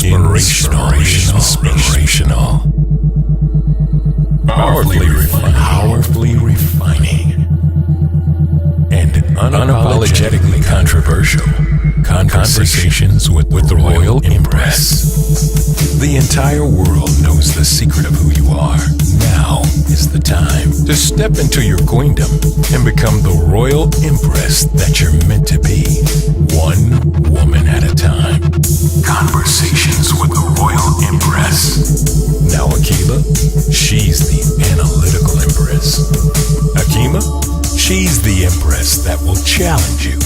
Inspirational. Powerfully refining. And unapologetically controversial. Conversations with the Royal Empress. The entire world knows the secret of who you are. Now is the time to step into your queendom and become the Royal Empress that you're meant to be. One woman at a time. Conversations with the Royal Empress. Now Akila, she's the analytical Empress. Akima, she's the Empress that will challenge you.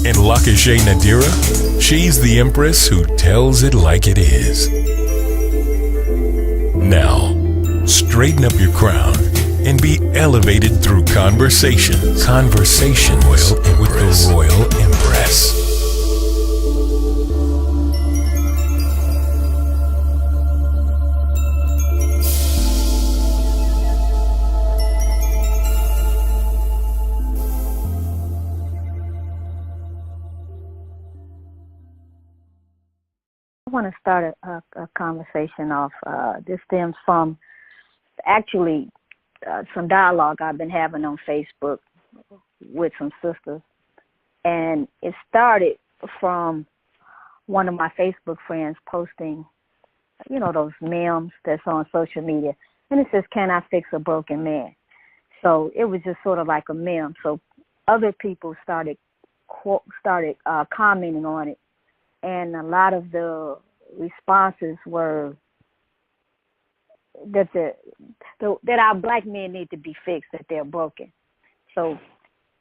And Lakashay Nadira, she's the Empress who tells it like it is. Now, straighten up your crown and be elevated through conversations. Conversations with the Royal Empress. I want to start a conversation off. This stems from actually some dialogue I've been having on Facebook with some sisters. And it started from one of my Facebook friends posting, you know, those memes that's on social media. And it says, "Can I fix a broken man?" So it was just sort of like a meme. So other people started commenting on it. And a lot of the responses were that that our black men need to be fixed, that they're broken. So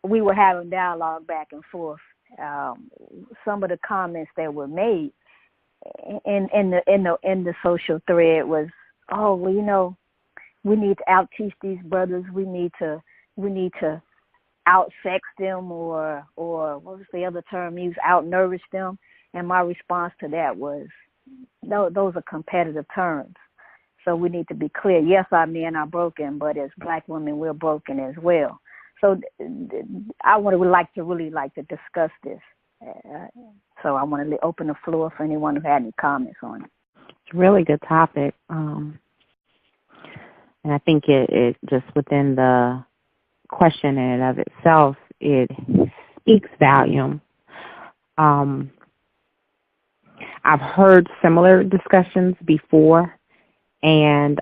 we were having dialogue back and forth. Some of the comments that were made in the social thread was, "Oh, well, you know, we need to out teach these brothers. We need to out sex them, or what was the other term used? Out nourish them." And my response to that was, no, those are competitive terms. So we need to be clear. Yes, our men are broken, but as black women, we're broken as well. So I would like to discuss this. So I want to open the floor for anyone who had any comments on it. It's a really good topic. And I think it just within the question in and of itself, it speaks volume. I've heard similar discussions before, and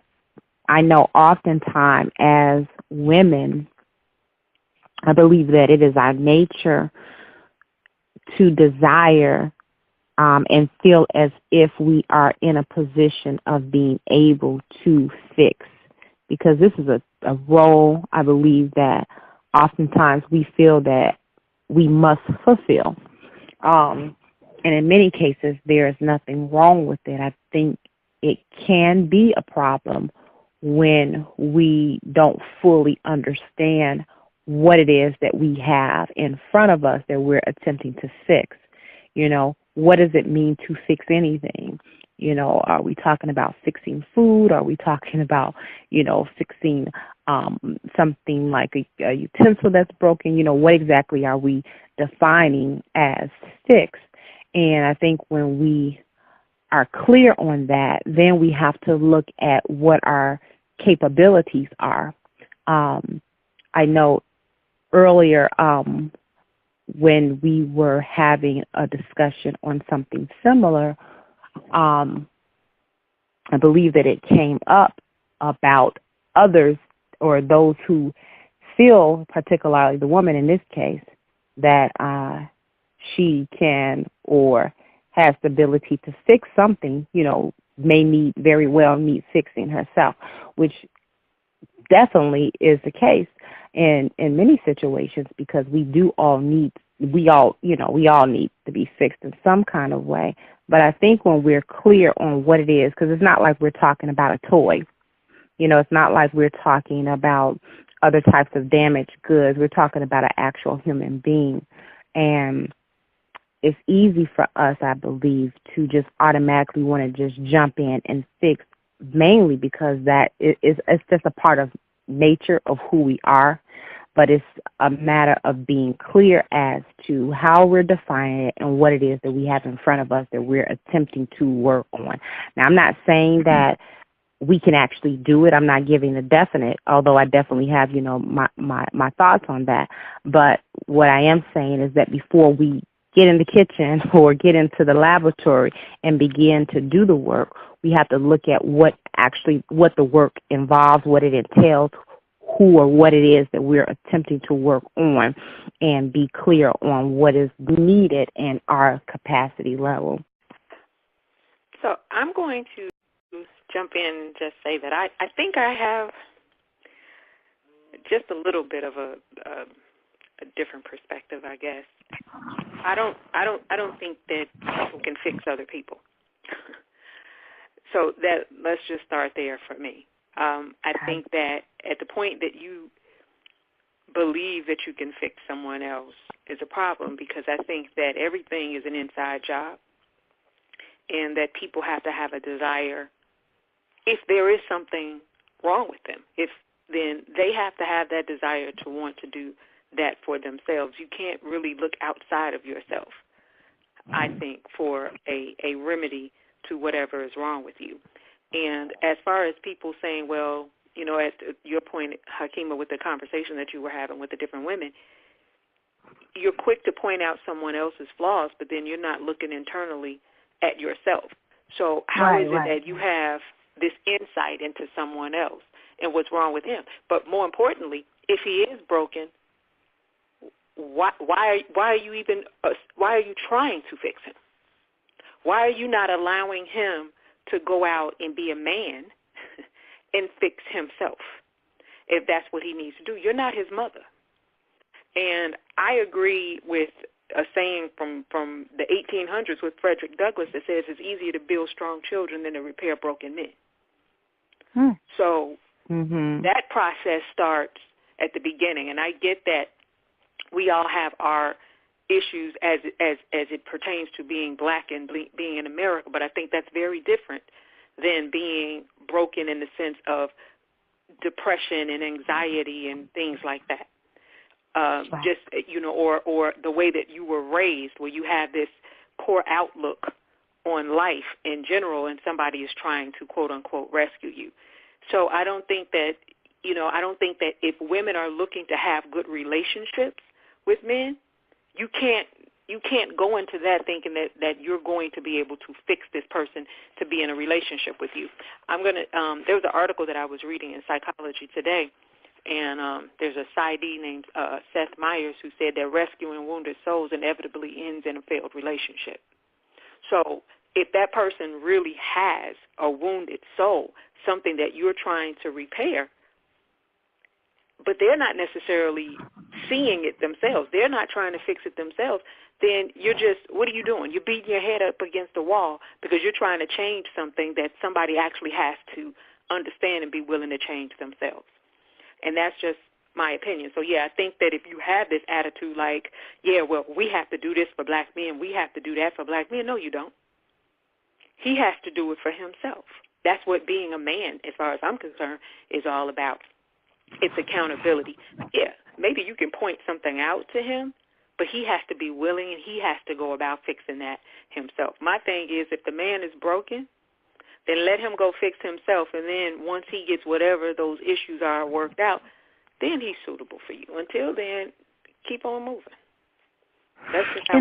I know oftentimes as women, I believe that it is our nature to desire and feel as if we are in a position of being able to fix, because this is a role, I believe, that oftentimes we feel that we must fulfill. And in many cases, there is nothing wrong with it. I think it can be a problem when we don't fully understand what it is that we have in front of us that we're attempting to fix. You know, what does it mean to fix anything? You know, are we talking about fixing food? Are we talking about, you know, fixing something like a utensil that's broken? You know, what exactly are we defining as fix? And I think when we are clear on that, then we have to look at what our capabilities are. I know earlier when we were having a discussion on something similar, I believe that it came up about others or those who feel, particularly the woman in this case, that she can or has the ability to fix something, you know, very well need fixing herself, which definitely is the case in many situations, because we all need to be fixed in some kind of way. But I think when we're clear on what it is, because it's not like we're talking about a toy, you know, it's not like we're talking about other types of damaged goods. We're talking about an actual human being. And it's easy for us, I believe, to just automatically want to just jump in and fix, mainly because it's just a part of nature of who we are. but it's a matter of being clear as to how we're defining it and what it is that we have in front of us that we're attempting to work on. Now, I'm not saying that we can actually do it. I'm not giving a definite, although I definitely have, my thoughts on that. But what I am saying is that before we get in the kitchen or get into the laboratory and begin to do the work, we have to look at what the work involves, what it entails, who or what it is that we're attempting to work on, and be clear on what is needed in our capacity level. So I'm going to jump in and just say that I think I have just a little bit of a different perspective, I guess. I don't think that people can fix other people. So that let's just start there for me. I think that at the point that you believe that you can fix someone else is a problem, because I think that everything is an inside job, and that people have to have a desire. If there is something wrong with them, then they have to have that desire to want to do that for themselves. You can't really look outside of yourself, I think, for a remedy to whatever is wrong with you. And as far as people saying, well, at your point, Hakima, with the conversation that you were having with the different women, you're quick to point out someone else's flaws, but then you're not looking internally at yourself. So how is it that you have this insight into someone else and what's wrong with him? But more importantly, if he is broken, why are you trying to fix him? Why are you not allowing him to go out and be a man and fix himself if that's what he needs to do? You're not his mother. And I agree with a saying from the 1800s with Frederick Douglass that says it's easier to build strong children than to repair broken men. So that process starts at the beginning, and I get that we all have our issues as it pertains to being black and being in America, but I think that's very different than being broken in the sense of depression and anxiety and things like that. Just, or the way that you were raised, where you have this poor outlook on life in general, and somebody is trying to, quote unquote, rescue you. So I don't think that if women are looking to have good relationships with men, you can't go into that thinking that you're going to be able to fix this person to be in a relationship with you. There was an article that I was reading in Psychology Today, and there's a PsyD named Seth Meyers who said that rescuing wounded souls inevitably ends in a failed relationship. So if that person really has a wounded soul, something that you're trying to repair, but they're not necessarily seeing it themselves, they're not trying to fix it themselves, then what are you doing? You're beating your head up against the wall because you're trying to change something that somebody actually has to understand and be willing to change themselves. And that's just my opinion. So, I think that if you have this attitude like, we have to do this for black men, we have to do that for black men. No, you don't. He has to do it for himself. That's what being a man, as far as I'm concerned, is all about. It's accountability. Maybe you can point something out to him, but he has to be willing and he has to go about fixing that himself. My thing is, if the man is broken, then let him go fix himself, and then once he gets whatever those issues are worked out, then he's suitable for you. Until then, keep on moving. That's just how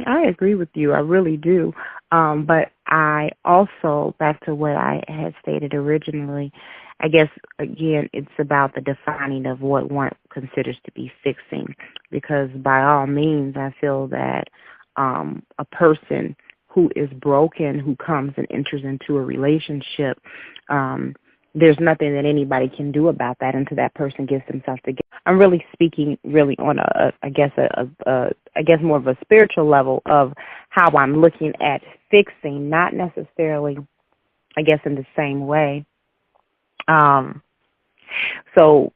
I agree with you. I really do. But I also, back to what I had stated originally, I guess, again, it's about the defining of what one considers to be fixing, because by all means, I feel that a person who is broken, who comes and enters into a relationship, there's nothing that anybody can do about that until that person gets themselves together. I'm really speaking really on I guess more of a spiritual level of how I'm looking at fixing, not necessarily, I guess, in the same way. So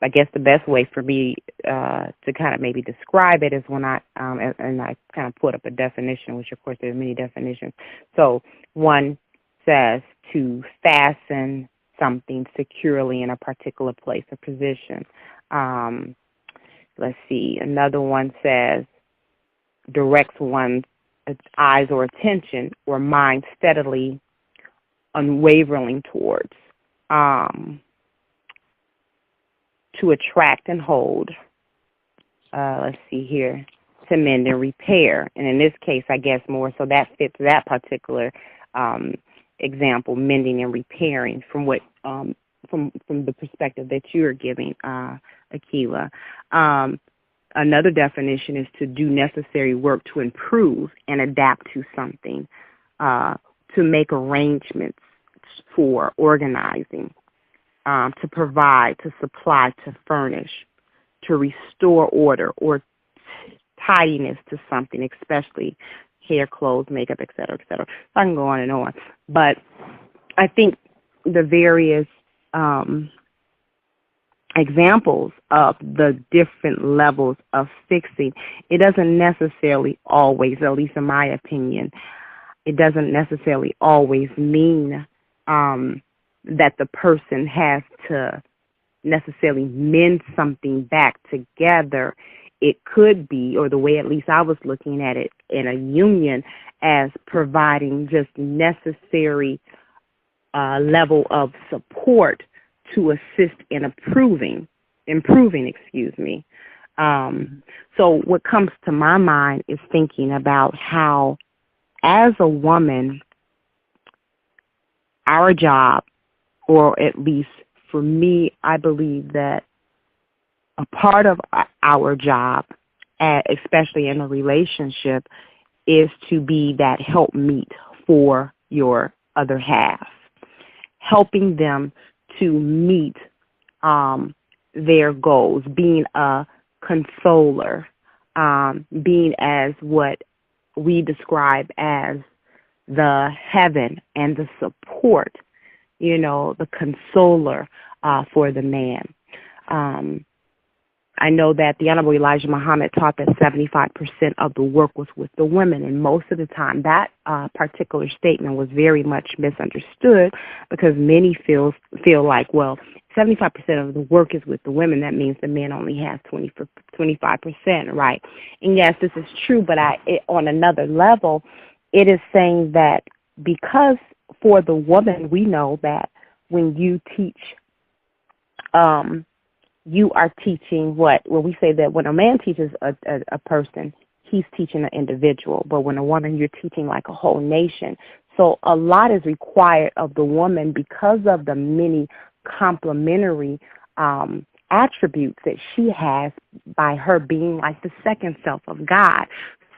I guess the best way for me to kind of maybe describe it is when I kind of put up a definition, which of course there are many definitions. So one says to fasten something securely in a particular place or position. Let's see. Another one says, directs one's eyes or attention or mind steadily, unwavering towards, to attract and hold. Let's see here. To mend and repair. And in this case, I guess more so that fits that particular example, mending and repairing, from what from the perspective that you're giving, Akila. Another definition is to do necessary work to improve and adapt to something, to make arrangements for, organizing, to provide, to supply, to furnish, to restore order or tidiness to something, especially hair, clothes, makeup, et cetera, et cetera. So I can go on and on. But I think the various examples of the different levels of fixing, it doesn't necessarily always, at least in my opinion, it doesn't necessarily always mean that the person has to necessarily mend something back together. It could be, or the way at least I was looking at it in a union, as providing just necessary level of support to assist in improving. So what comes to my mind is thinking about how, as a woman, our job, or at least for me, I believe that a part of our job, especially in a relationship, is to be that helpmeet for your other half, helping them to meet their goals, being a consoler, being as what we describe as the heaven and the support, the consoler for the man. I know that the Honorable Elijah Muhammad taught that 75% of the work was with the women, and most of the time that particular statement was very much misunderstood, because many feel like, well, 75% of the work is with the women. That means the man only has 25%, right? And yes, this is true, but on another level, it is saying that because for the woman, we know that when you teach, you are teaching what? Well, we say that when a man teaches a person, he's teaching an individual. But when a woman, you're teaching like a whole nation. So a lot is required of the woman because of the many complementary attributes that she has by her being like the second self of God.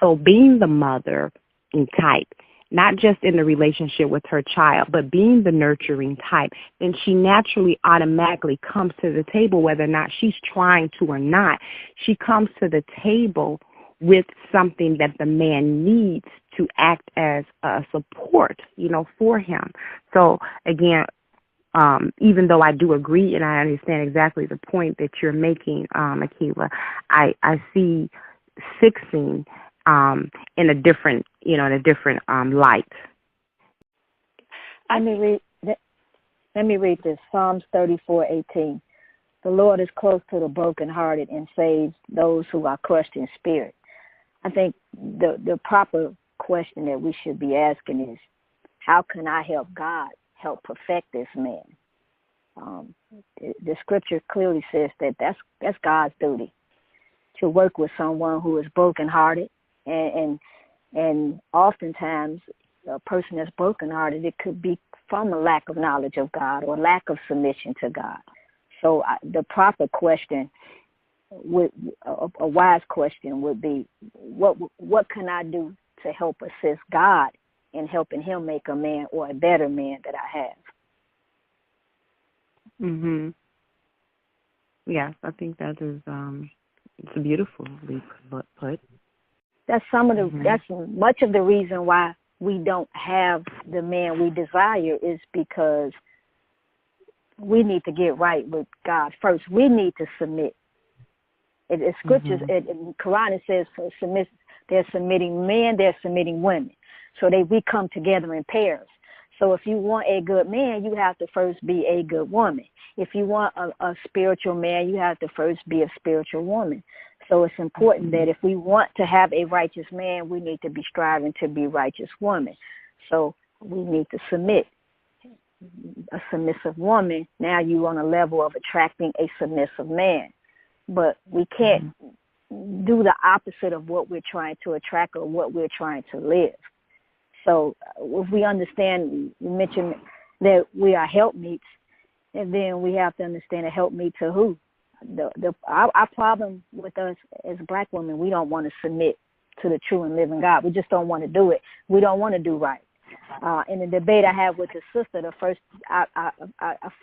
So being the mother in type, not just in the relationship with her child, but being the nurturing type, then she naturally automatically comes to the table, whether or not she's trying to or not. She comes to the table with something that the man needs to act as a support, for him. So again, even though I do agree and I understand exactly the point that you're making, Akila, I see fixing in a different, light. Let me read this. Psalms 34:18. The Lord is close to the brokenhearted and saves those who are crushed in spirit. I think the proper question that we should be asking is, how can I help God help perfect this man? The scripture clearly says that that's God's duty, to work with someone who is brokenhearted. And oftentimes a person that's brokenhearted, it could be from a lack of knowledge of God or lack of submission to God. So the proper question, a wise question would be, what can I do to help assist God in helping him make a man or a better man that I have? Mhm. Yes, I think that is it's beautifully put. That's that's much of the reason why we don't have the man we desire, is because we need to get right with God first. We need to submit. It scriptures, in Quran, it says they're submitting men, they're submitting women. So we come together in pairs. So if you want a good man, you have to first be a good woman. If you want a spiritual man, you have to first be a spiritual woman. So it's important that if we want to have a righteous man, we need to be striving to be righteous women. So we need to submit. A submissive woman, now you're on a level of attracting a submissive man. But we can't do the opposite of what we're trying to attract or what we're trying to live. So if we understand, you mentioned that we are helpmeets, and then we have to understand a helpmeet to who. Our problem with us as black women, we don't want to submit to the true and living God. We just don't want to do it. We don't want to do right. In the debate I had with the sister, the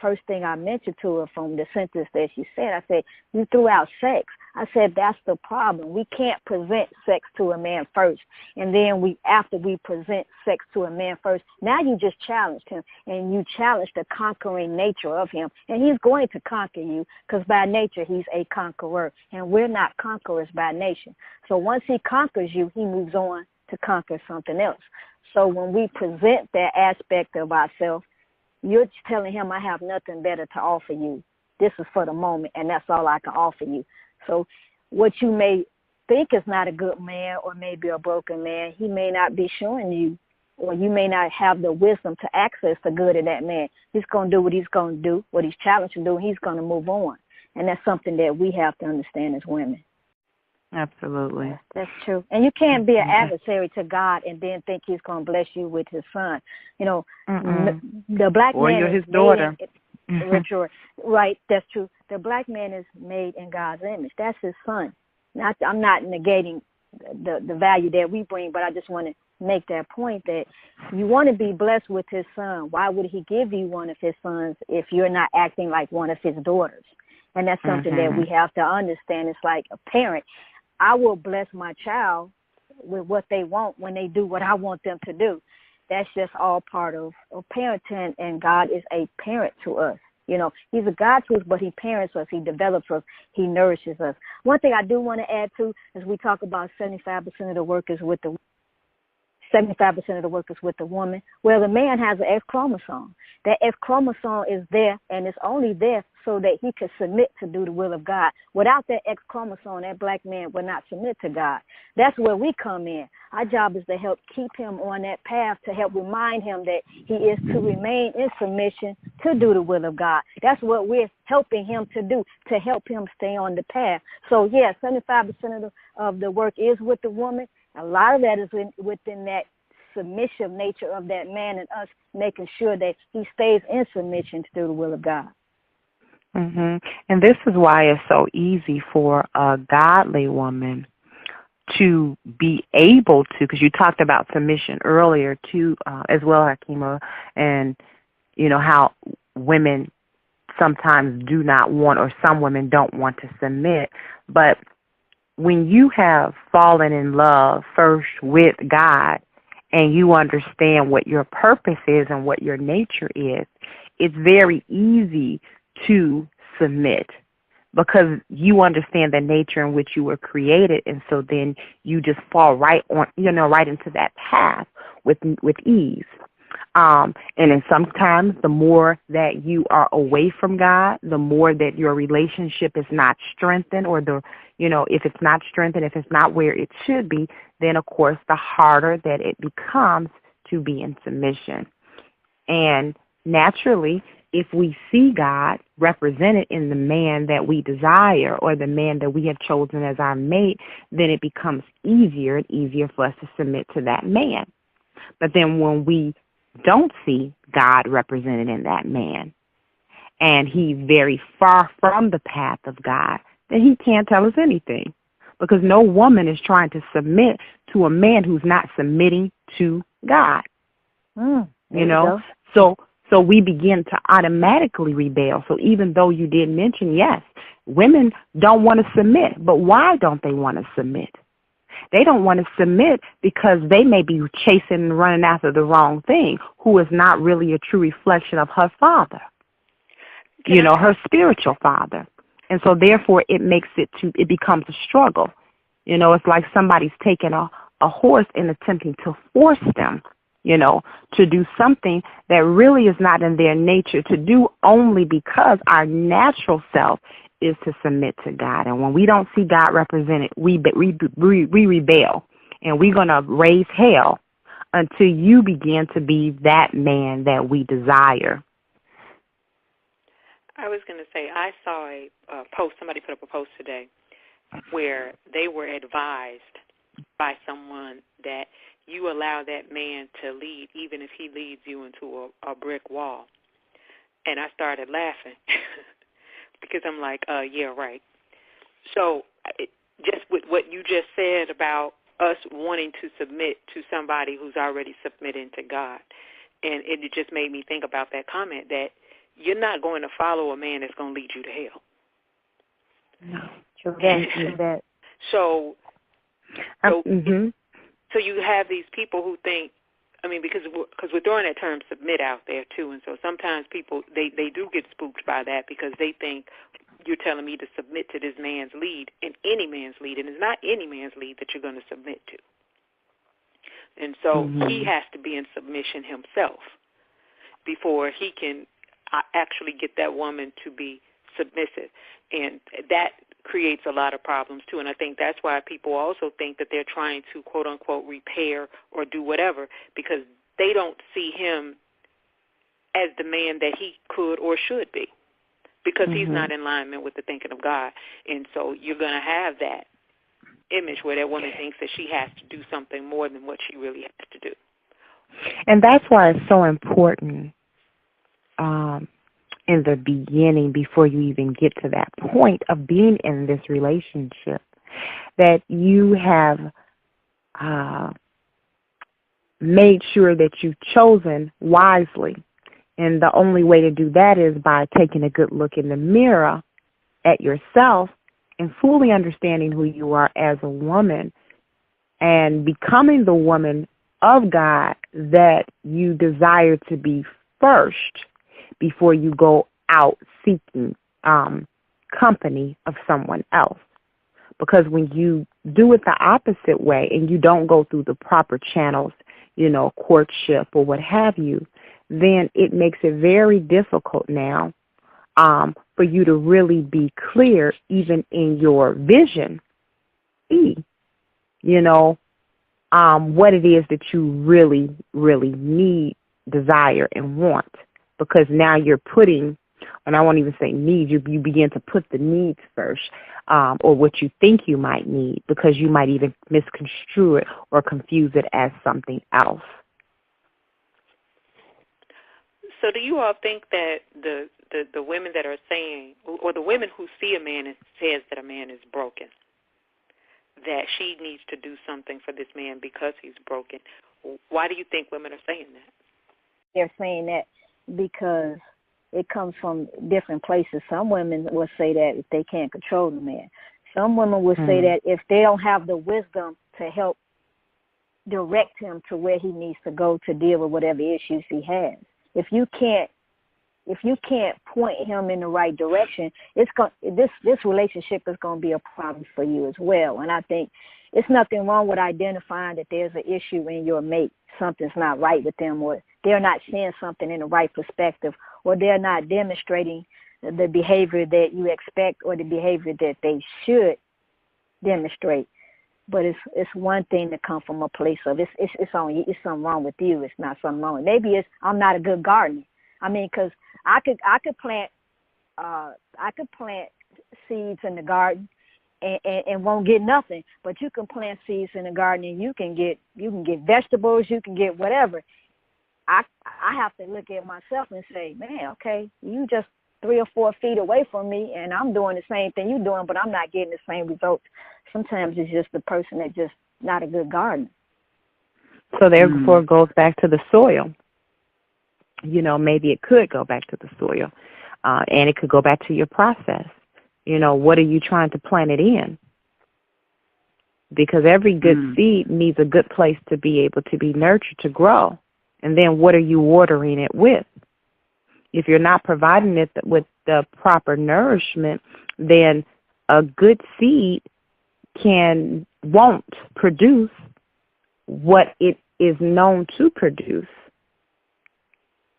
first thing I mentioned to her from the sentence that she said, I said, you threw out sex. I said, that's the problem. We can't present sex to a man first. And then after we present sex to a man first, now you just challenged him, and you challenged the conquering nature of him. And he's going to conquer you because by nature he's a conqueror. And we're not conquerors by nature. So once he conquers you, he moves on to conquer something else. So when we present that aspect of ourselves, you're telling him, I have nothing better to offer you. This is for the moment, and that's all I can offer you. So what you may think is not a good man or maybe a broken man, he may not be showing you, or you may not have the wisdom to access the good in that man. He's going to do what he's going to do, what he's challenged to do, and he's going to move on. And that's something that we have to understand as women. Absolutely. That's true. And you can't be an adversary to God and then think he's going to bless you with his son. You know, the black or man you're is his daughter. Right, that's true. The black man is made in God's image. That's his son. I'm not negating the value that we bring, but I just want to make that point that you want to be blessed with his son. Why would he give you one of his sons if you're not acting like one of his daughters? And that's something that we have to understand. It's like a parent. I will bless my child with what they want when they do what I want them to do. That's just all part of parenting, and God is a parent to us. You know, he's a God to us, but he parents us, he develops us, he nourishes us. One thing I do want to add to is we talk about 75% of the workers with the 75% of the workers with the woman. Well, the man has an X chromosome. That X chromosome is there, and it's only there so that he can submit to do the will of God. Without that X chromosome, that black man will not submit to God. That's where we come in. Our job is to help keep him on that path, to help remind him that he is to remain in submission to do the will of God. That's what we're helping him to do, to help him stay on the path. So, yeah, 75% of the work is with the woman. A lot of that is within that submissive nature of that man and us making sure that he stays in submission to do the will of God. And this is why it's so easy for a godly woman to be able to, because you talked about submission earlier too, as well, Hakima, and you know how women sometimes do not want, or some women don't want to submit, but when you have fallen in love first with God and you understand what your purpose is and what your nature is, it's very easy to submit because you understand the nature in which you were created, and so then you just fall right on, right into that path with ease. And then sometimes the more that you are away from God, the more that your relationship is not strengthened, or if it's not strengthened, if it's not where it should be, then of course the harder that it becomes to be in submission. And naturally, if we see God represented in the man that we desire or the man that we have chosen as our mate, then it becomes easier and easier for us to submit to that man. But then when we don't see God represented in that man, and he's very far from the path of God, then he can't tell us anything, because no woman is trying to submit to a man who's not submitting to God. So we begin to automatically rebel. So even though you did mention, yes, women don't want to submit, but why don't they want to submit? They don't want to submit because they may be chasing and running after the wrong thing, who is not really a true reflection of her father, her spiritual father. And so therefore it becomes a struggle. It's like somebody's taking a horse and attempting to force them to do something that really is not in their nature to do, only because our natural self is to submit to God. And when we don't see God represented, we rebel, and we're going to raise hell until you begin to be that man that we desire. I was going to say, I saw a post, somebody put up a post today where they were advised by someone that you allow that man to lead even if he leads you into a brick wall. And I started laughing because I'm like, yeah, right. So just with what you just said about us wanting to submit to somebody who's already submitting to God, and it just made me think about that comment that you're not going to follow a man that's going to lead you to hell. No, true that. So mm-hmm. So you have these people who think, because we're throwing that term submit out there too, and so sometimes people, they do get spooked by that because they think you're telling me to submit to this man's lead, and any man's lead, and it's not any man's lead that you're going to submit to. And so he has to be in submission himself before he can actually get that woman to be submissive, and that creates a lot of problems too. And I think that's why people also think that they're trying to quote unquote repair or do whatever, because they don't see him as the man that he could or should be, because he's not in alignment with the thinking of God. And so you're going to have that image where that woman thinks that she has to do something more than what she really has to do. And that's why it's so important in the beginning, before you even get to that point of being in this relationship, that you have made sure that you've chosen wisely. And the only way to do that is by taking a good look in the mirror at yourself and fully understanding who you are as a woman and becoming the woman of God that you desire to be first, before you go out seeking company of someone else. Because when you do it the opposite way and you don't go through the proper channels, courtship or what have you, then it makes it very difficult now for you to really be clear, even in your vision, what it is that you really, really need, desire, and want. Because now you're putting, and I won't even say needs, you begin to put the needs first, or what you think you might need, because you might even misconstrue it or confuse it as something else. So do you all think that the women that are saying, or the women who see a man and says that a man is broken, that she needs to do something for this man because he's broken, why do you think women are saying that? They're saying that because it comes from different places. Some women will say that if they can't control the man. Some women will say that if they don't have the wisdom to help direct him to where he needs to go to deal with whatever issues he has. If you can't point him in the right direction, this relationship is going to be a problem for you as well. And I think it's nothing wrong with identifying that there's an issue in your mate. Something's not right with them, or they're not seeing something in the right perspective, or they're not demonstrating the behavior that you expect or the behavior that they should demonstrate. But it's one thing to come from a place of it's on you. It's something wrong with you. It's not something wrong. Maybe it's I'm not a good gardener. Because I could plant seeds in the garden and won't get nothing. But you can plant seeds in the garden and you can get vegetables. You can get whatever. I have to look at myself and say, man, okay, you just 3 or 4 feet away from me, and I'm doing the same thing you're doing, but I'm not getting the same results. Sometimes it's just the person that's just not a good gardener. So therefore, it goes back to the soil. Maybe it could go back to the soil, and it could go back to your process. What are you trying to plant it in? Because every good seed needs a good place to be able to be nurtured, to grow. And then what are you watering it with? If you're not providing it with the proper nourishment, then a good seed won't produce what it is known to produce.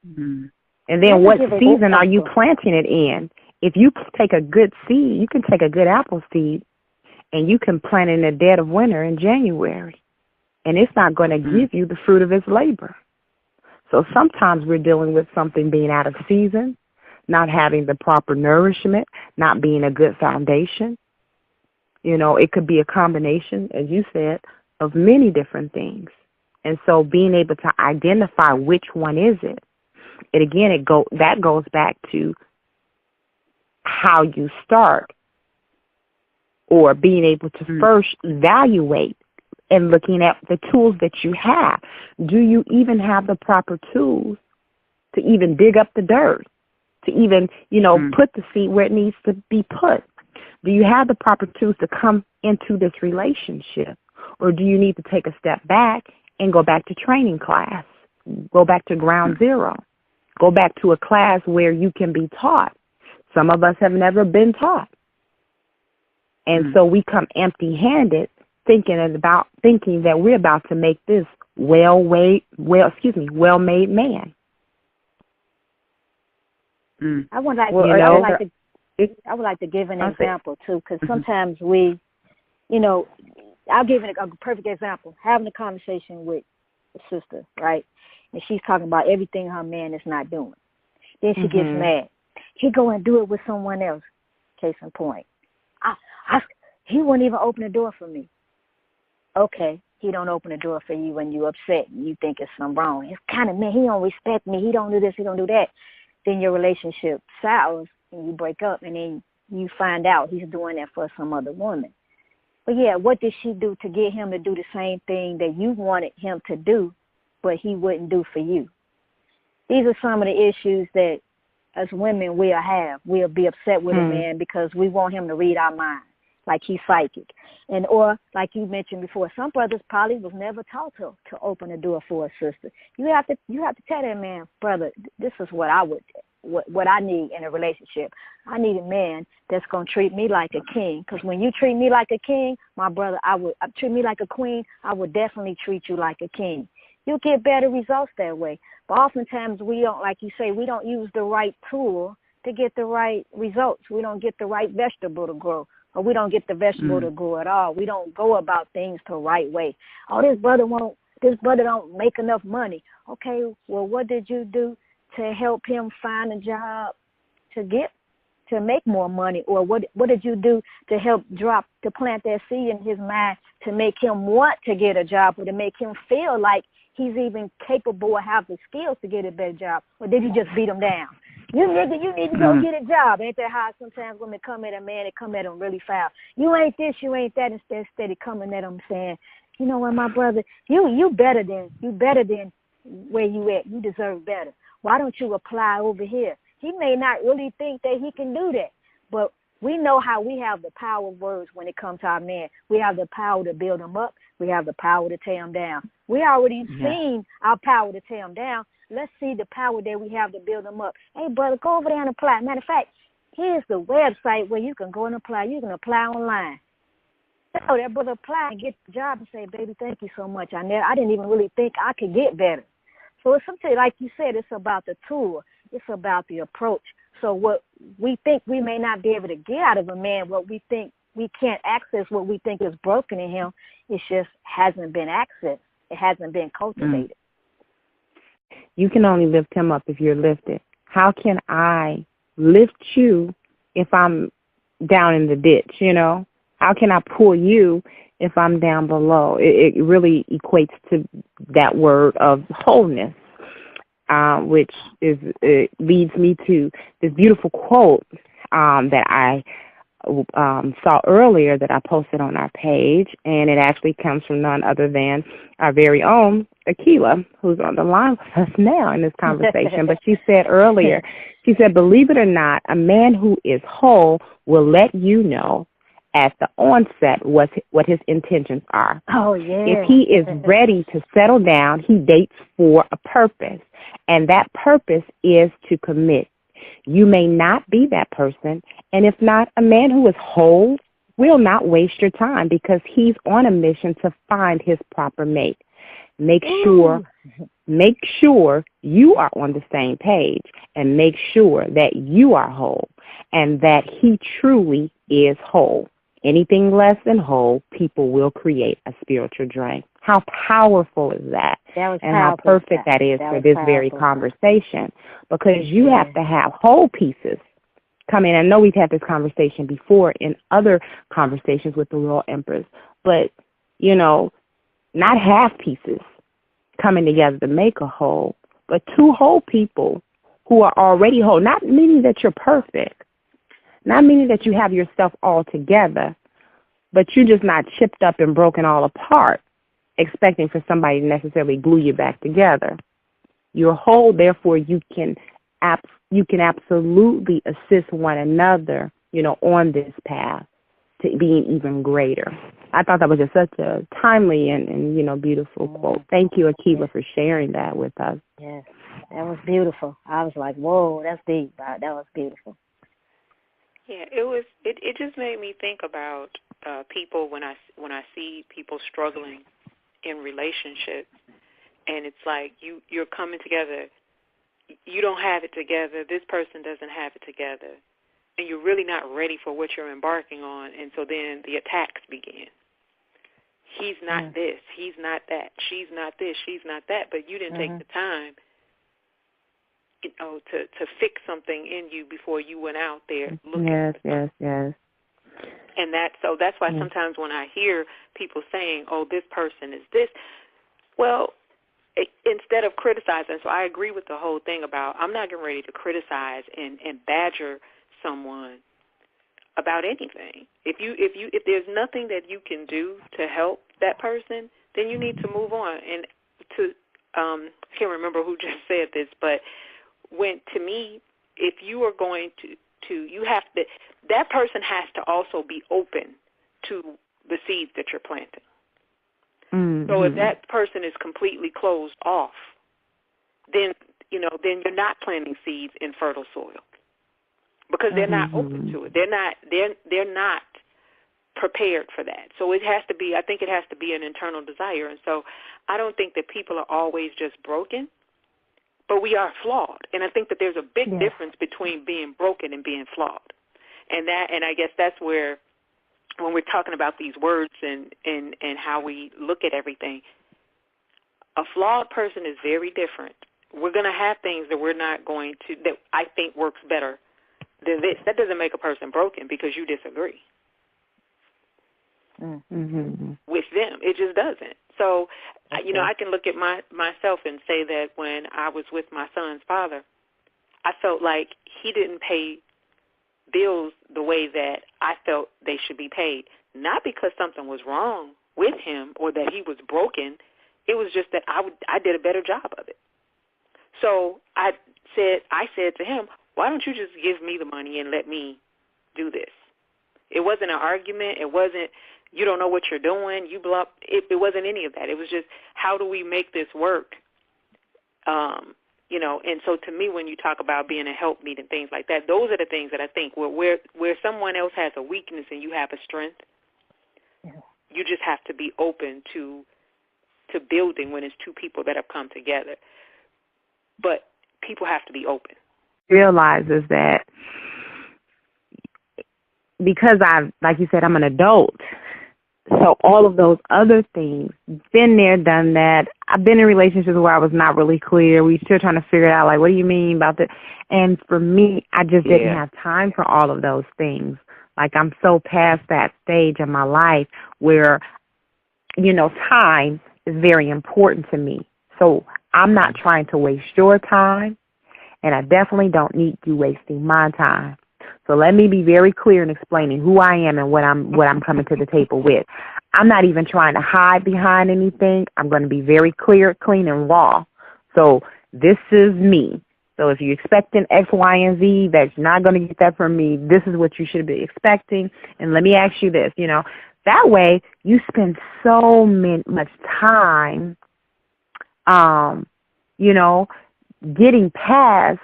Mm-hmm. And then what season are you planting it in? If you take a good seed, you can take a good apple seed and you can plant it in the dead of winter in January. And it's not going to give you the fruit of its labor. So sometimes we're dealing with something being out of season, not having the proper nourishment, not being a good foundation. You know, it could be a combination, as you said, of many different things. And so being able to identify which one is it, that goes back to how you start, or being able to first evaluate and looking at the tools that you have. Do you even have the proper tools to even dig up the dirt, to even, put the seed where it needs to be put? Do you have the proper tools to come into this relationship? Or do you need to take a step back and go back to training class, go back to ground zero, go back to a class where you can be taught? Some of us have never been taught. And so we come empty-handed, thinking that we're about to make this well-made man. I would like to give an example too, because sometimes we, I'll give a perfect example. Having a conversation with a sister, right, and she's talking about everything her man is not doing. Then she gets mad. He go and do it with someone else. Case in point, he won't even open the door for me. Okay, he don't open the door for you when you upset and you think it's something wrong. It's kind of, man, he don't respect me. He don't do this. He don't do that. Then your relationship sours and you break up, and then you find out he's doing that for some other woman. But yeah, what did she do to get him to do the same thing that you wanted him to do, but he wouldn't do for you? These are some of the issues that as women we'll have. We'll be upset with a man because we want him to read our mind, like he's psychic. And or like you mentioned before, some brothers probably was never taught to open the door for a sister. You have to tell that man, brother, this is what I need in a relationship. I need a man that's going to treat me like a king, because when you treat me like a king, my brother, treat me like a queen, I would definitely treat you like a king. You'll get better results that way. But oftentimes we don't, like you say, we don't use the right tool to get the right results. We don't get the right vegetable to grow, or we don't get the vegetable to grow at all. We don't go about things the right way. Oh, this brother don't make enough money. Okay, well, what did you do to help him find a job to make more money? Or what did you do to plant that seed in his mind to make him want to get a job, or to make him feel like he's even capable of having the skills to get a better job? Or did you just beat him down? You nigga, you need to go get a job. Ain't that how sometimes women come at a man, they come at him really foul? You ain't this, you ain't that, instead of coming at him saying, you know what, my brother, you better than where you at. You deserve better. Why don't you apply over here? He may not really think that he can do that, but we know how we have the power of words when it comes to our men. We have the power to build them up. We have the power to tear them down. We already seen our power to tear them down. Let's see the power that we have to build them up. Hey, brother, go over there and apply. Matter of fact, here's the website where you can go and apply. You can apply online. So that brother apply and get the job and say, baby, thank you so much. I didn't even really think I could get better. So it's something, like you said, it's about the tool. It's about the approach. So what we think we may not be able to get out of a man, what we think we can't access, what we think is broken in him, it just hasn't been accessed. It hasn't been cultivated. You can only lift him up if you're lifted. How can I lift you if I'm down in the ditch, How can I pull you if I'm down below? It really equates to that word of wholeness, which leads me to this beautiful quote that I saw earlier that I posted on our page, and it actually comes from none other than our very own Akila, who's on the line with us now in this conversation. But she said earlier, believe it or not, a man who is whole will let you know at the onset what his intentions are. Oh, yeah. If he is ready to settle down, he dates for a purpose, and that purpose is to commit. You may not be that person, and if not, a man who is whole will not waste your time because he's on a mission to find his proper mate. Make sure you are on the same page, and make sure that you are whole and that he truly is whole. Anything less than whole, people will create a spiritual drain. How powerful is that? And how perfect that is for this very conversation, because you have to have whole pieces come in. I know we've had this conversation before in other conversations with the Royal Empress, but, you know, not half pieces coming together to make a whole, but two whole people who are already whole, not meaning that you're perfect, not meaning that you have yourself all together, but you're just not chipped up and broken all apart, expecting for somebody to necessarily glue you back together. You're whole, therefore you can absolutely assist one another, you know, on this path to being even greater. I thought that was just such a timely and you know, beautiful quote. Thank you, Akiva, for sharing that with us. Yes, that was beautiful. I was like, whoa, that's deep. That was beautiful. Yeah, it was. It just made me think about people when I see people struggling in relationships, and it's like you're coming together. You don't have it together. This person doesn't have it together, and you're really not ready for what you're embarking on. And so then the attacks begin. He's not this. He's not that. She's not this. She's not that. But you didn't take the time, you know, to fix something in you before you went out there looking. Yes. And that's why sometimes when I hear people saying, "Oh, this person is this," well, instead of criticizing, so I agree with the whole thing about I'm not getting ready to criticize and badger someone about anything. If there's nothing that you can do to help that person, then you need to move on. And I can't remember who just said this, but to me, if you are going to you have to, that person has to also be open to the seeds that you're planting. Mm-hmm. So if that person is completely closed off, then you're not planting seeds in fertile soil because they're not open to it. They're not prepared for that. So it has to be. I think it has to be an internal desire. And so I don't think that people are always just broken, but we are flawed. And I think that there's a big difference between being broken and being flawed. And I guess that's where, when we're talking about these words and how we look at everything, a flawed person is very different. We're going to have things that we're not going to, that I think works better than this. That doesn't make a person broken because you disagree with them. It just doesn't. So, I can look at myself and say that when I was with my son's father, I felt like he didn't pay bills the way that I felt they should be paid, not because something was wrong with him or that he was broken. It was just that I did a better job of it. So I said to him, why don't you just give me the money and let me do this? It wasn't an argument. It wasn't, you don't know what you're doing, you bluff. It wasn't any of that. It was just, how do we make this work? And so to me, when you talk about being a helpmeet and things like that, those are the things that I think where someone else has a weakness and you have a strength, you just have to be open to building when it's two people that have come together. But people have to be open. Realizes that because like you said, I'm an adult. So all of those other things, been there, done that. I've been in relationships where I was not really clear. We still trying to figure it out, like, what do you mean about that? And for me, I just didn't have time for all of those things. Like, I'm so past that stage in my life where, time is very important to me. So I'm not trying to waste your time, and I definitely don't need you wasting my time. So let me be very clear in explaining who I am and what I'm coming to the table with. I'm not even trying to hide behind anything. I'm going to be very clear, clean, and raw. So this is me. So if you're expecting X, Y, and Z, that you're not going to get that from me. This is what you should be expecting. And let me ask you this, that way you spend so much time, getting past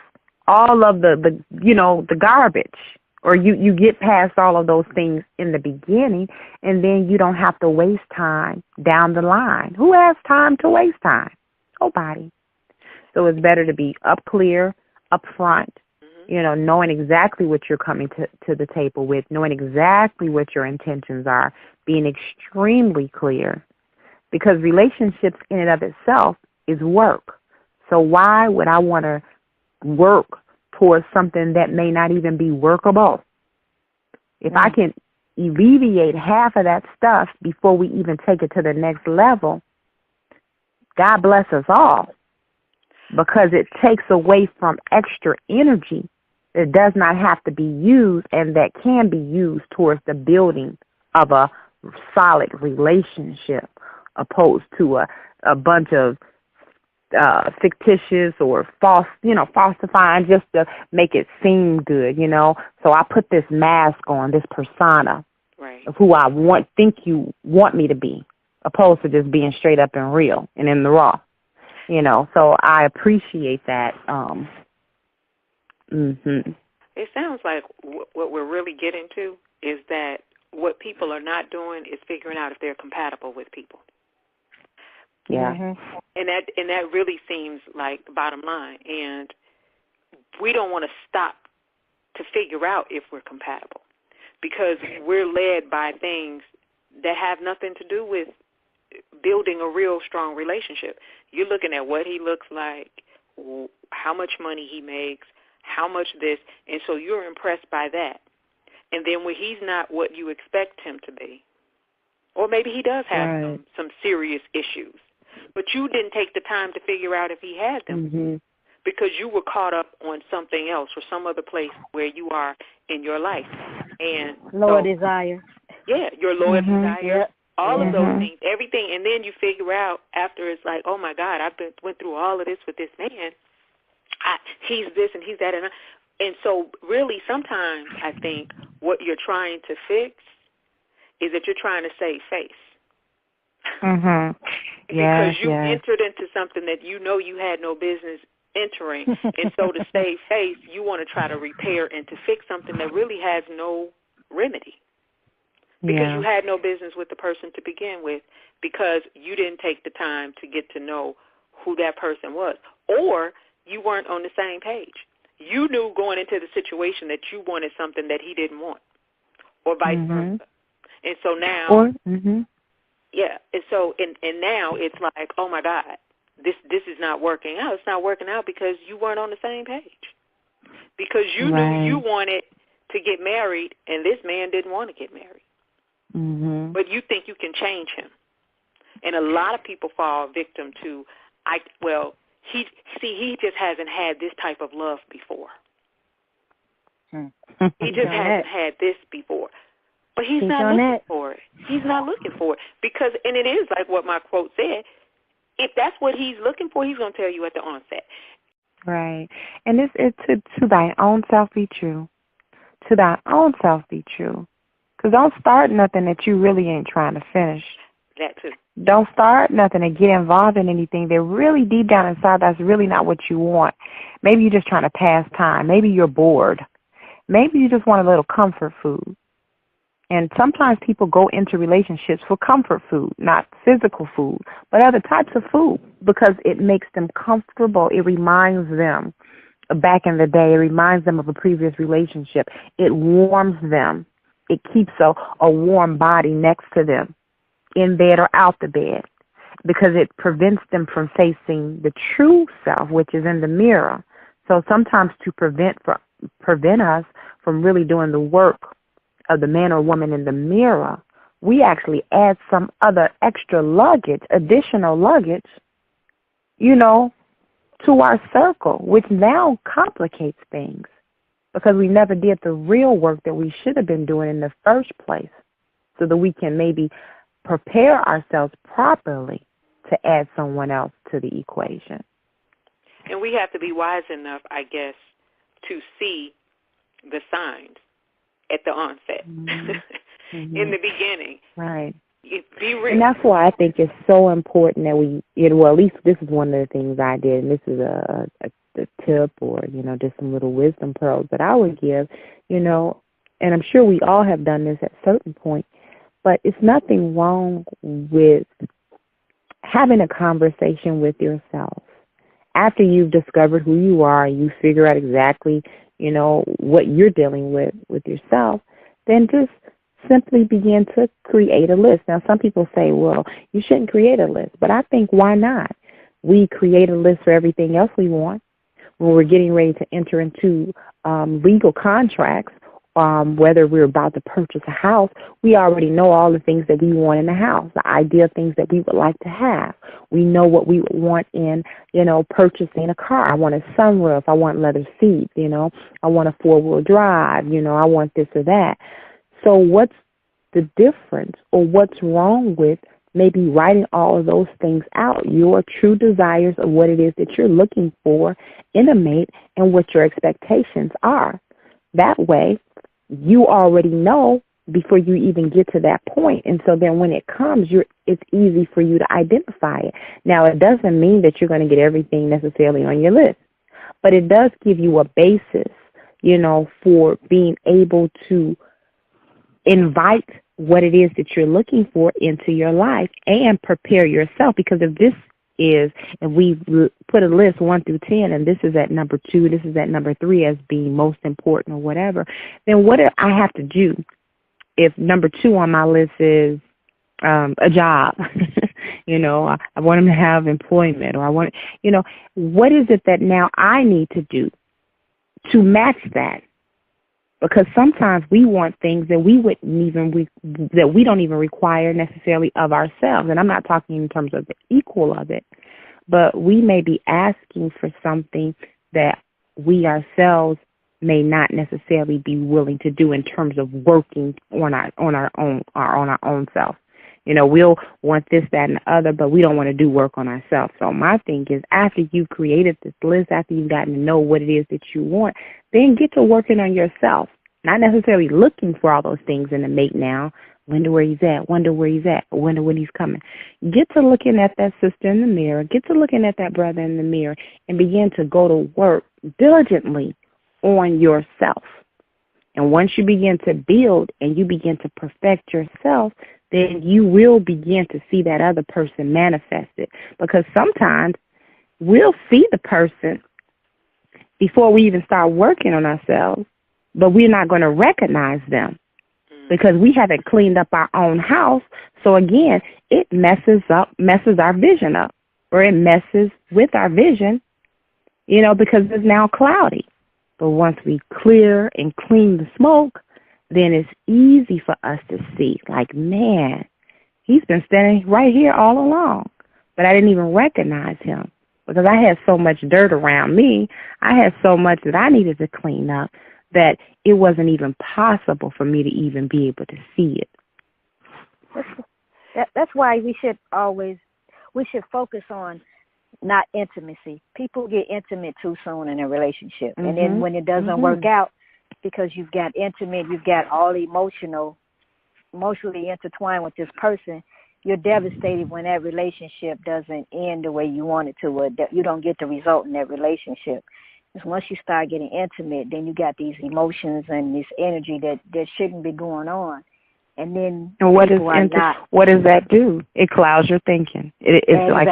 all of the garbage Or you get past all of those things in the beginning, and then you don't have to waste time down the line. Who has time to waste time? Nobody. So it's better to be up clear, up front, knowing exactly what you're coming to the table with, knowing exactly what your intentions are, being extremely clear. Because relationships in and of itself is work. So why would I want to work towards something that may not even be workable? If I can alleviate half of that stuff before we even take it to the next level, God bless us all, because it takes away from extra energy that does not have to be used and that can be used towards the building of a solid relationship, opposed to a bunch of fictitious or falsifying just to make it seem good, So I put this mask on, this persona of who I think you want me to be, opposed to just being straight up and real and in the raw, So I appreciate that. It sounds like what we're really getting to is that what people are not doing is figuring out if they're compatible with people. Yeah. And that really seems like the bottom line. And we don't want to stop to figure out if we're compatible, because we're led by things that have nothing to do with building a real strong relationship. You're looking at what he looks like, how much money he makes, how much this, and so you're impressed by that. And then when he's not what you expect him to be, or maybe he does have some serious issues, but you didn't take the time to figure out if he had them because you were caught up on something else or some other place where you are in your life. And lower desire. Yeah, your lower desire, all of those things, everything. And then you figure out after, it's like, oh, my God, went through all of this with this man. He's this and he's that. And so really sometimes I think what you're trying to fix is that you're trying to save face. Because you entered into something that you had no business entering. And so to save face, you want to try to repair and to fix something that really has no remedy. Because you had no business with the person to begin with, because you didn't take the time to get to know who that person was. Or you weren't on the same page. You knew going into the situation that you wanted something that he didn't want, or vice versa. And so now, and so and now it's like, oh my God, this is not working out. It's not working out because you weren't on the same page. Because you knew you wanted to get married, and this man didn't want to get married. But you think you can change him. And a lot of people fall victim to, he just hasn't had this type of love before. He just hasn't had this before. But he's not looking for it. He's not looking for it. Because, and it is like what my quote said, if that's what he's looking for, he's going to tell you at the onset. Right. And it's to thy own self be true. To thy own self be true. Because don't start nothing that you really ain't trying to finish. That too. Don't start nothing and get involved in anything that really deep down inside that's really not what you want. Maybe you're just trying to pass time. Maybe you're bored. Maybe you just want a little comfort food. And sometimes people go into relationships for comfort food, not physical food, but other types of food, because it makes them comfortable. It reminds them back in the day. It reminds them of a previous relationship. It warms them. It keeps a warm body next to them, in bed or out the bed, because it prevents them from facing the true self, which is in the mirror. So sometimes to prevent us from really doing the work of the man or woman in the mirror, we actually add some other extra luggage, additional luggage, to our circle, which now complicates things because we never did the real work that we should have been doing in the first place, so that we can maybe prepare ourselves properly to add someone else to the equation. And we have to be wise enough, I guess, to see the signs at the onset, in the begining. Right. Be real. And that's why I think it's so important that at least this is one of the things I did, and this is a tip or, just some little wisdom pearls that I would give. and I'm sure we all have done this at a certain point, but it's nothing wrong with having a conversation with yourself. After you've discovered who you are, you figure out exactly, what you're dealing with yourself, then just simply begin to create a list. Now, some people say, well, you shouldn't create a list, but I think why not? We create a list for everything else we want. When we're getting ready to enter into legal contracts, whether we're about to purchase a house, we already know all the things that we want in the house, the ideal things that we would like to have. We know what we would want in, purchasing a car. I want a sunroof. I want leather seats, I want a four-wheel drive, I want this or that. So what's the difference, or what's wrong with maybe writing all of those things out, your true desires of what it is that you're looking for in a mate and what your expectations are? That way, you already know before you even get to that point. And so then when it comes, it's easy for you to identify it. Now, it doesn't mean that you're going to get everything necessarily on your list, but it does give you a basis, for being able to invite what it is that you're looking for into your life and prepare yourself. Because if we put a list 1 through 10, and this is at number 2, this is at number 3 as being most important or whatever, then what do I have to do if number 2 on my list is a job? I want them to have employment, or I want, what is it that now I need to do to match that? Because sometimes we want things that we don't even require necessarily of ourselves. And I'm not talking in terms of the equal of it, but we may be asking for something that we ourselves may not necessarily be willing to do in terms of working on our own self. We'll want this, that, and the other, but we don't want to do work on ourselves. So my thing is, after you've created this list, after you've gotten to know what it is that you want, then get to working on yourself. Not necessarily looking for all those things in the mate now. Wonder where he's at, wonder where he's at, wonder when he's coming. Get to looking at that sister in the mirror, get to looking at that brother in the mirror, and begin to go to work diligently on yourself. And once you begin to build and you begin to perfect yourself, then you will begin to see that other person manifested. Because sometimes we'll see the person before we even start working on ourselves, but we're not going to recognize them because we haven't cleaned up our own house. So again, it messes our vision up, or it messes with our vision, because it's now cloudy. But once we clear and clean the smoke, then it's easy for us to see, like, man, he's been standing right here all along, but I didn't even recognize him because I had so much dirt around me. I had so much that I needed to clean up that it wasn't even possible for me to even be able to see it. That's why we should focus on not intimacy. People get intimate too soon in a relationship. Mm-hmm. And then when it doesn't work out, because you've got intimate, you've got all emotionally intertwined with this person, you're devastated when that relationship doesn't end the way you want it to, or you don't get the result in that relationship. Because once you start getting intimate, then you got these emotions and this energy that shouldn't be going on. And then what does that do? It clouds your thinking. It's like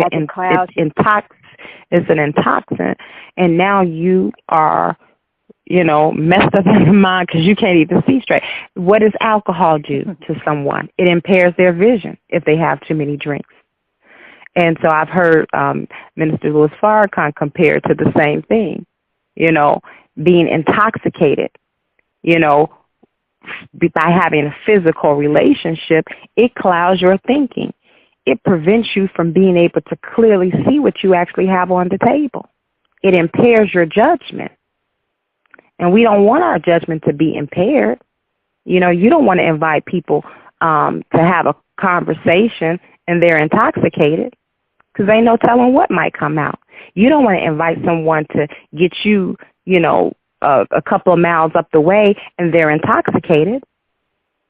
it's an intoxicant, and now you are, messed up in the mind because you can't even see straight. What does alcohol do to someone? It impairs their vision if they have too many drinks. And so I've heard Minister Louis Farrakhan compare it to the same thing, being intoxicated, by having a physical relationship. It clouds your thinking. It prevents you from being able to clearly see what you actually have on the table. It impairs your judgment. And we don't want our judgment to be impaired. You don't want to invite people to have a conversation and they're intoxicated because ain't no telling what might come out. You don't want to invite someone to get you, a couple of miles up the way and they're intoxicated,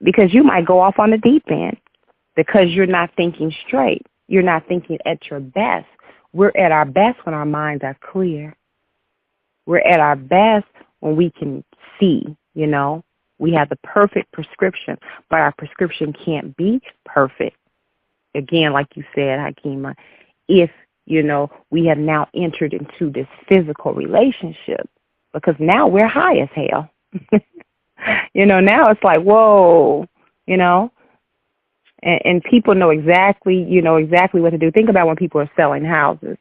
because you might go off on the deep end because you're not thinking straight. You're not thinking at your best. We're at our best when our minds are clear. We're at our best when we can see, We have the perfect prescription, but our prescription can't be perfect. Again, like you said, Hakima, if, we have now entered into this physical relationship, because now we're high as hell. Now it's like, whoa, and people know exactly what to do. Think about when people are selling houses,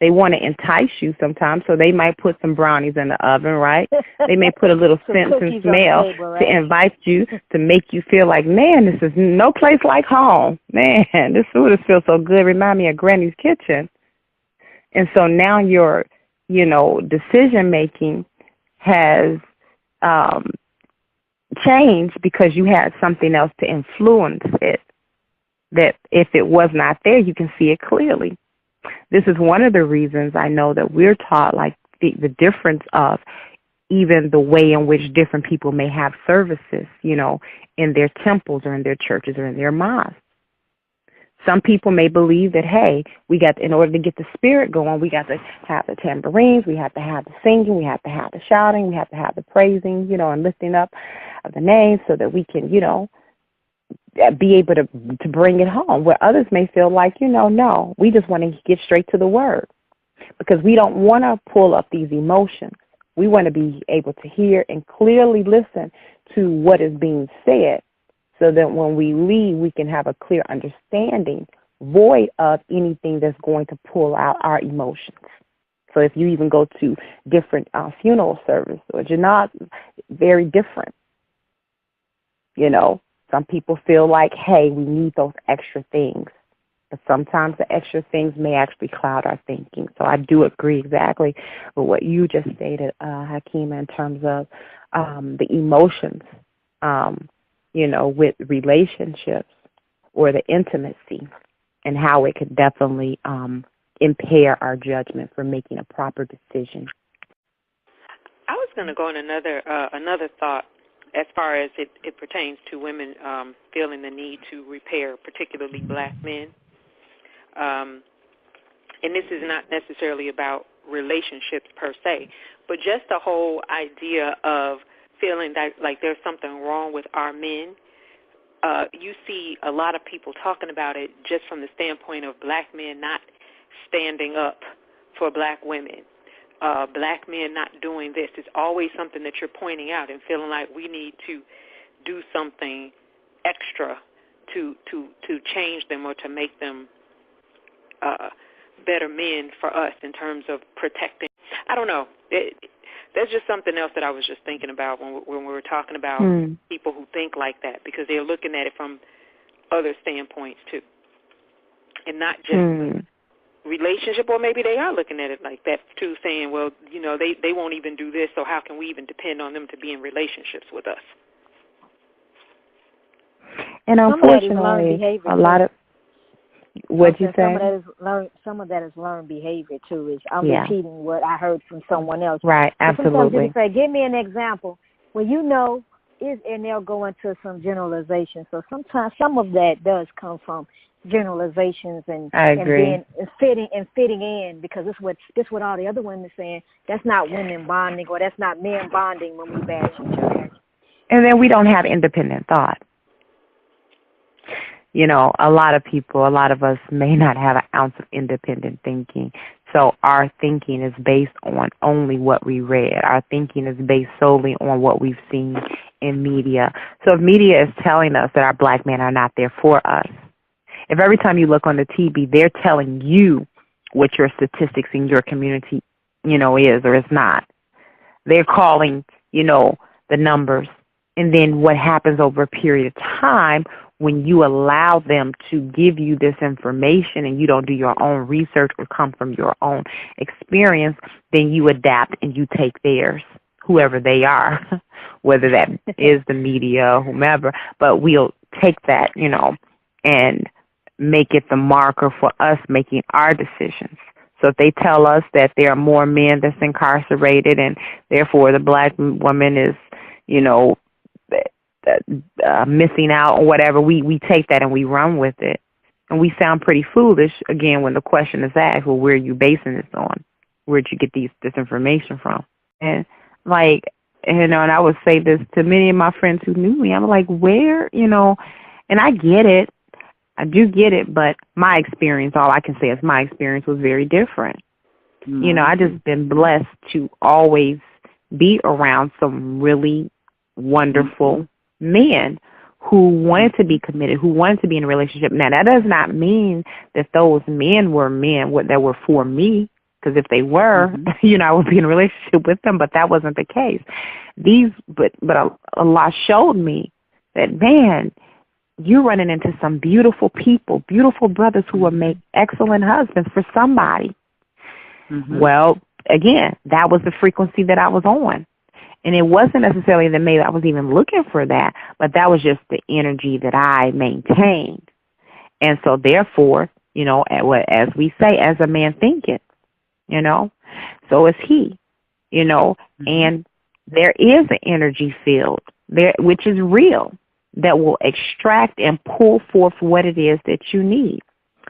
they want to entice you sometimes, so they might put some brownies in the oven, right? They may put a little scent and smell table, right? To invite you, to make you feel like, man, this is no place like home. Man, this food feels so good. Remind me of Granny's kitchen. And so now your, decision-making has changed because you had something else to influence it, that if it was not there, you can see it clearly. This is one of the reasons I know that we're taught, like, the difference of even the way in which different people may have services, in their temples or in their churches or in their mosques. Some people may believe that, hey, in order to get the spirit going, we got to have the tambourines, we have to have the singing, we have to have the shouting, we have to have the praising, and lifting up of the name so that we can, be able to bring it home, where others may feel like, no, we just want to get straight to the word, because we don't want to pull up these emotions. We want to be able to hear and clearly listen to what is being said, so that when we leave, we can have a clear understanding, void of anything that's going to pull out our emotions. So if you even go to different funeral service or janazah, very different. Some people feel like, hey, we need those extra things. But sometimes the extra things may actually cloud our thinking. So I do agree exactly with what you just stated, Hakima, in terms of the emotions, with relationships or the intimacy, and how it could definitely impair our judgment for making a proper decision. I was going to go on another thought as far as it pertains to women feeling the need to repair, particularly black men. And this is not necessarily about relationships per se, but just the whole idea of feeling like there's something wrong with our men. You see a lot of people talking about it just from the standpoint of black men not standing up for black women. Black men not doing this. It's always something that you're pointing out and feeling like we need to do something extra to change them or to make them better men for us in terms of protecting. I don't know. That's just something else that I was just thinking about when we were talking about people who think like that, because they're looking at it from other standpoints too, and not just relationship, or maybe they are looking at it like that too, saying, well, they won't even do this, so how can we even depend on them to be in relationships with us? And unfortunately, a lot of what'd you say? Some of that is learned behavior too. I'm repeating what I heard from someone else. Right, absolutely. Sometimes people say, give me an example. Well, and they'll go into some generalization. So sometimes some of that does come from generalizations and fitting in, because this what all the other women are saying. That's not women bonding, or that's not men bonding when we bash each other. And then we don't have independent thought. A lot of us may not have an ounce of independent thinking. So our thinking is based on only what we read. Our thinking is based solely on what we've seen in media. So if media is telling us that our black men are not there for us, if every time you look on the TV, they're telling you what your statistics in your community, is or is not. They're calling, the numbers. And then what happens over a period of time when you allow them to give you this information and you don't do your own research or come from your own experience, then you adapt and you take theirs, whoever they are, whether that is the media or whomever. But we'll take that, and make it the marker for us making our decisions. So if they tell us that there are more men that's incarcerated and therefore the black woman is, missing out or whatever, we take that and we run with it. And we sound pretty foolish, again, when the question is asked, well, where are you basing this on? Where'd you get this information from? And, and I would say this to many of my friends who knew me. I'm like, where, and I get it. I do get it, but my experience, all I can say is my experience was very different. Mm-hmm. I just been blessed to always be around some really wonderful men who wanted to be committed, who wanted to be in a relationship. Now, that does not mean that those men were that were for me, because if they were, I would be in a relationship with them, but that wasn't the case. But Allah showed me that, man, you're running into some beautiful people, beautiful brothers who will make excellent husbands for somebody. Well, again, that was the frequency that I was on. And it wasn't necessarily that maybe I was even looking for that, but that was just the energy that I maintained. And so therefore, as we say, as a man thinketh, so is he, and there is an energy field there, which is real, that will extract and pull forth what it is that you need.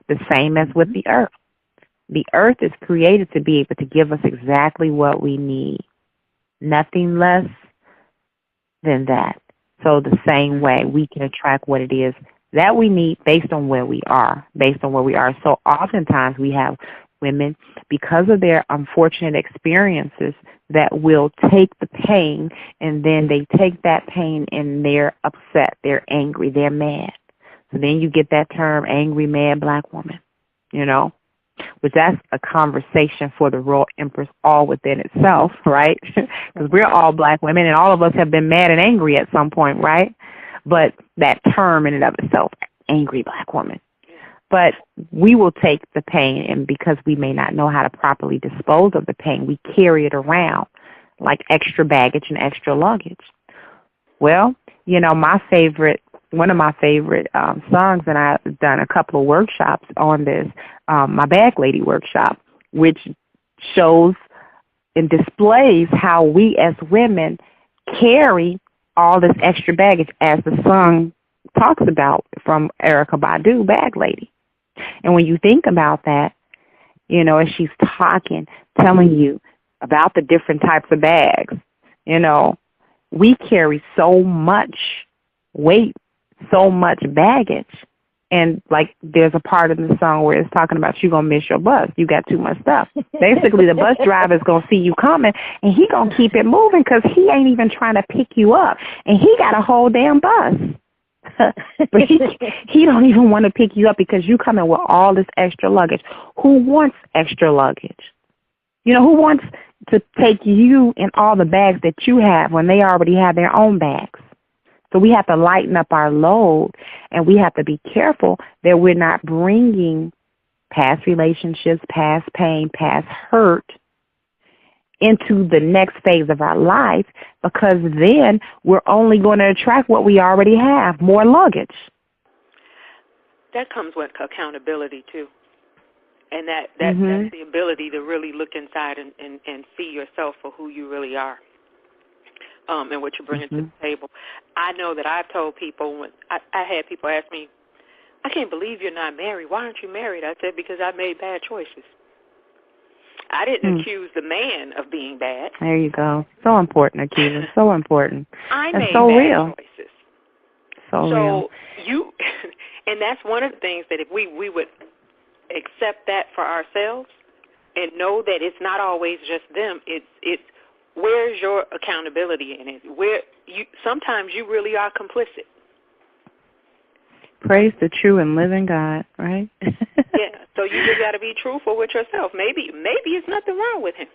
The same as with the earth. The earth is created to be able to give us exactly what we need. Nothing less than that. So the same way we can attract what it is that we need based on where we are, So oftentimes we have women, because of their unfortunate experiences, that will take the pain, and then they take that pain and they're upset, they're angry, they're mad. So then you get that term, angry, mad black woman, which that's a conversation for the Royal Empress all within itself, right? Because we're all black women, and all of us have been mad and angry at some point, right? But that term in and of itself, angry black woman. But we will take the pain, and because we may not know how to properly dispose of the pain, we carry it around like extra baggage and extra luggage. Well, one of my favorite songs, and I've done a couple of workshops on this, my Bag Lady workshop, which shows and displays how we as women carry all this extra baggage, as the song talks about from Erykah Badu, Bag Lady. And when you think about that, as she's talking, telling you about the different types of bags, we carry so much weight, so much baggage. And like there's a part of the song where it's talking about you're going to miss your bus. You got too much stuff. Basically, the bus driver is going to see you coming, and he going to keep it moving because he ain't even trying to pick you up. And he got a whole damn bus. But he don't even want to pick you up because you come in with all this extra luggage. Who wants extra luggage? Who wants to take you and all the bags that you have when they already have their own bags? So we have to lighten up our load, and we have to be careful that we're not bringing past relationships, past pain, past hurt into the next phase of our life, because then we're only going to attract what we already have, more luggage. That comes with accountability, too. And that's the ability to really look inside and see yourself for who you really are, and what you're bringing to the table. I know that I've told people, when I had people ask me, I can't believe you're not married. Why aren't you married? I said, because I made bad choices. I didn't accuse the man of being bad. There you go. So important, Akiva. So important. I that's made so bad real. choices. So real. And that's one of the things that if we would accept that for ourselves and know that it's not always just them. It's where's your accountability in it? Sometimes you really are complicit. Praise the true and living God, right? Yeah, so you just got to be truthful with yourself. Maybe it's nothing wrong with him.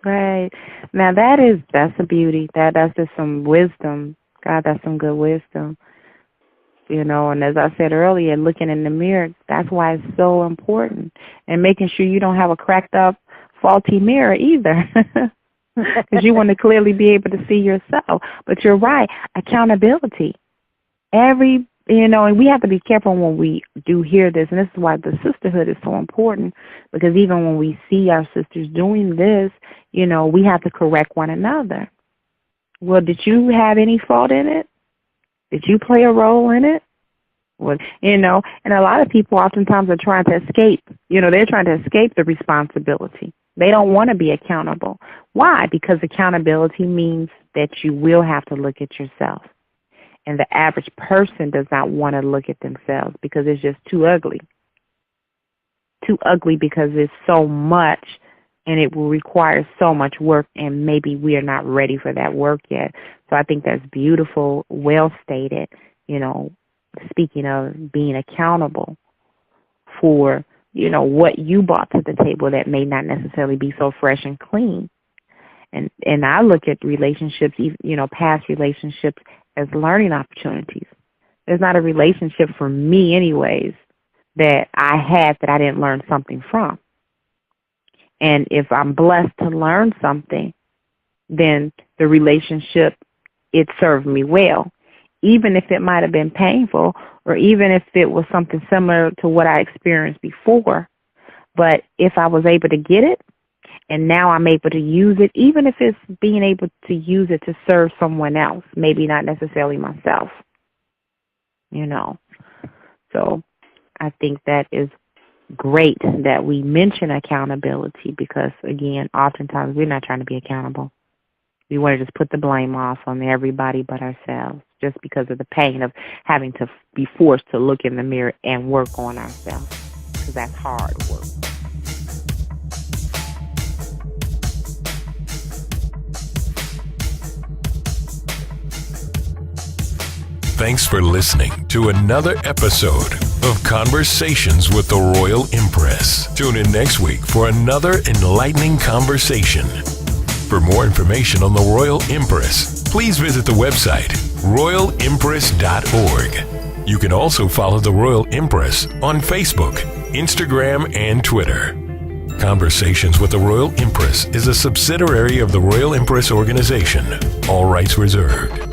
Right. Now that's a beauty. That's just some wisdom. God, that's some good wisdom. And as I said earlier, looking in the mirror, that's why it's so important. And making sure you don't have a cracked up, faulty mirror either. Because you want to clearly be able to see yourself. But you're right, accountability. And we have to be careful when we do hear this, and this is why the sisterhood is so important, because even when we see our sisters doing this, we have to correct one another. Well, did you have any fault in it? Did you play a role in it? Well, and a lot of people oftentimes are trying to escape. They're trying to escape the responsibility. They don't want to be accountable. Why? Because accountability means that you will have to look at yourself. And the average person does not want to look at themselves because it's just too ugly. Too ugly because it's so much and it will require so much work, and maybe we are not ready for that work yet. So I think that's beautiful, well stated, speaking of being accountable for, what you brought to the table that may not necessarily be so fresh and clean. And I look at relationships, past relationships, as learning opportunities. There's not a relationship for me anyways that I had that I didn't learn something from. And if I'm blessed to learn something, then the relationship, it served me well, even if it might have been painful or even if it was something similar to what I experienced before. But if I was able to get it, and now I'm able to use it, even if it's being able to use it to serve someone else, maybe not necessarily myself, So I think that is great that we mention accountability because, again, oftentimes we're not trying to be accountable. We want to just put the blame off on everybody but ourselves just because of the pain of having to be forced to look in the mirror and work on ourselves because that's hard work. Thanks for listening to another episode of Conversations with the Royal Empress. Tune in next week for another enlightening conversation. For more information on the Royal Empress, please visit the website royalempress.org. You can also follow the Royal Empress on Facebook, Instagram, and Twitter. Conversations with the Royal Empress is a subsidiary of the Royal Empress organization. All rights reserved.